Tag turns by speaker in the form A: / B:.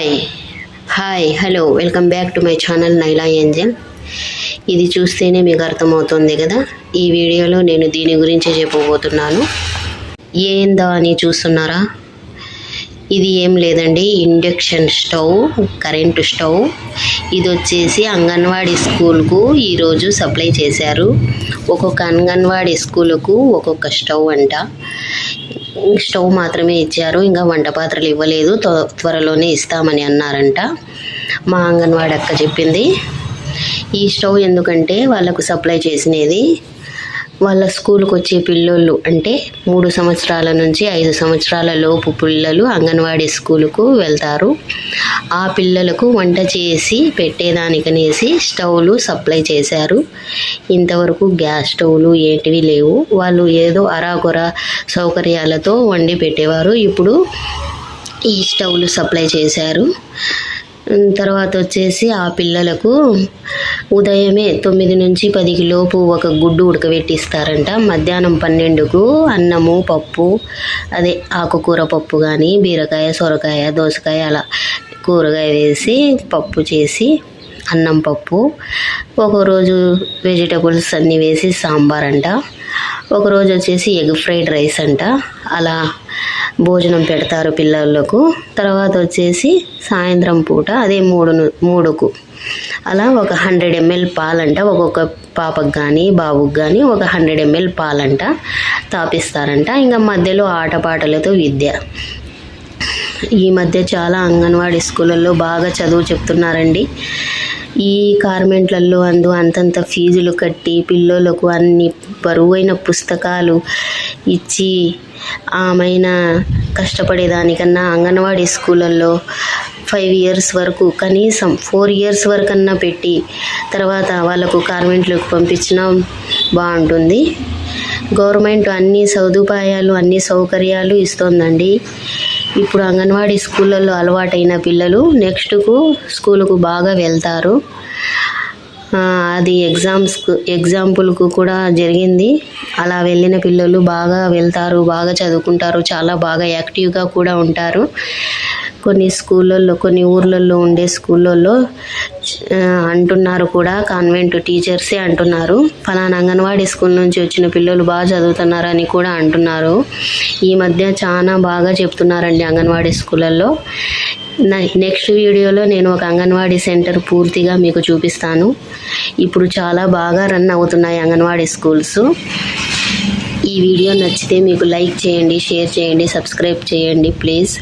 A: Hi hello welcome back to my channel నైలా Angel. ఇది చూస్తేనే మీకు అర్థమవుతుంది కదా, ఈ వీడియోలో నేను దీని గురించి చెప్పబోతున్నాను. ఏందా అని చూస్తున్నారా? ఇది ఏం లేదండి, ఇండక్షన్ స్టవ్, కరెంటు స్టవ్. ఇది వచ్చేసి అంగన్వాడీ స్కూల్కు ఈరోజు సప్లై చేశారు. ఒక్కొక్క అంగన్వాడీ స్కూలుకు ఒక్కొక్క స్టవ్ అంట. స్టవ్ మాత్రమే ఇచ్చారు, ఇంకా వంట పాత్రలు ఇవ్వలేదు, త్వరలోనే ఇస్తామని అన్నారంట. మా అంగన్వాడీ అక్క చెప్పింది. ఈ స్టవ్ ఎందుకంటే వాళ్ళకు సప్లై చేసినది వాళ్ళ స్కూల్కి వచ్చే పిల్లోళ్ళు, అంటే 3 సంవత్సరాల నుంచి 5 సంవత్సరాల లోపు పిల్లలు అంగన్వాడీ స్కూలుకు వెళ్తారు. ఆ పిల్లలకు వంట చేసి పెట్టేదానికనేసి స్టవ్లు సప్లై చేశారు. ఇంతవరకు గ్యాస్ స్టవ్లు ఏంటివి లేవు. వాళ్ళు ఏదో అరాకొర సౌకర్యాలతో వండి పెట్టేవారు. ఇప్పుడు ఈ స్టవ్లు సప్లై చేశారు. తర్వాత వచ్చేసి ఆ పిల్లలకు ఉదయమే 9 నుంచి 10 లోపు ఒక గుడ్డు ఉడకబెట్టిస్తారంట. మధ్యాహ్నం 12కు అన్నము, పప్పు, అదే ఆకుకూర పప్పు కానీ, బీరకాయ, సొరకాయ, దోసకాయ అలా కూరగాయ వేసి పప్పు చేసి అన్నం పప్పు, ఒకరోజు వెజిటబుల్స్ అన్నీ వేసి సాంబార్ అంట, ఒకరోజు వచ్చేసి ఎగ్ ఫ్రైడ్ రైస్ అంట. అలా భోజనం పెడతారు పిల్లలకు. తర్వాత వచ్చేసి సాయంత్రం పూట అదే 3కు అలా ఒక 100 ml పాలంట. ఒక్కొక్క పాపకు కానీ బాబుకి కానీ ఒక 100 ml పాలంట తాపిస్తారంట. ఇంకా మధ్యలో ఆటపాటలతో విద్య. ఈ మధ్య చాలా అంగన్వాడీ స్కూళ్ళల్లో బాగా చదువు చెప్తున్నారండి. ఈ కార్మెంట్లలో అంతంత ఫీజులు కట్టి పిల్లలకు అన్ని బరువైన పుస్తకాలు ఇచ్చి ఆమెన కష్టపడేదానికన్నా అంగన్వాడీ స్కూళ్ళల్లో 5 years వరకు, కనీసం 4 years వరకన్నా పెట్టి తర్వాత వాళ్ళకు కాన్వెంట్లకు పంపించినా బాగుంటుంది. గవర్నమెంట్ అన్ని సదుపాయాలు, అన్ని సౌకర్యాలు ఇస్తోందండి. ఇప్పుడు అంగన్వాడీ స్కూళ్ళల్లో అలవాటైన పిల్లలు నెక్స్ట్కు స్కూలుకు బాగా వెళ్తారు. అది ఎగ్జాంపుల్కు కూడా జరిగింది. అలా వెళ్ళిన పిల్లలు బాగా వెళ్తారు, బాగా చదువుకుంటారు, చాలా బాగా యాక్టివ్గా కూడా ఉంటారు. కొన్ని స్కూళ్ళల్లో, కొన్ని ఊర్లలో ఉండే స్కూళ్ళల్లో అంటున్నారు కూడా, కాన్వెంట్ టీచర్సే అంటున్నారు, ఫలానా అంగన్వాడీ స్కూల్ నుంచి వచ్చిన పిల్లలు బాగా చదువుతున్నారని కూడా అంటున్నారు. ఈ మధ్య చాలా బాగా చెప్తున్నారండి అంగన్వాడీ స్కూళ్ళల్లో. నెక్స్ట్ వీడియోలో నేను ఒక అంగన్వాడీ సెంటర్ పూర్తిగా మీకు చూపిస్తాను. ఇప్పుడు చాలా బాగా రన్ అవుతున్నాయి అంగన్వాడీ స్కూల్స్. ఈ వీడియో నచ్చితే మీకు లైక్ చేయండి, షేర్ చేయండి, సబ్స్క్రైబ్ చేయండి ప్లీజ్.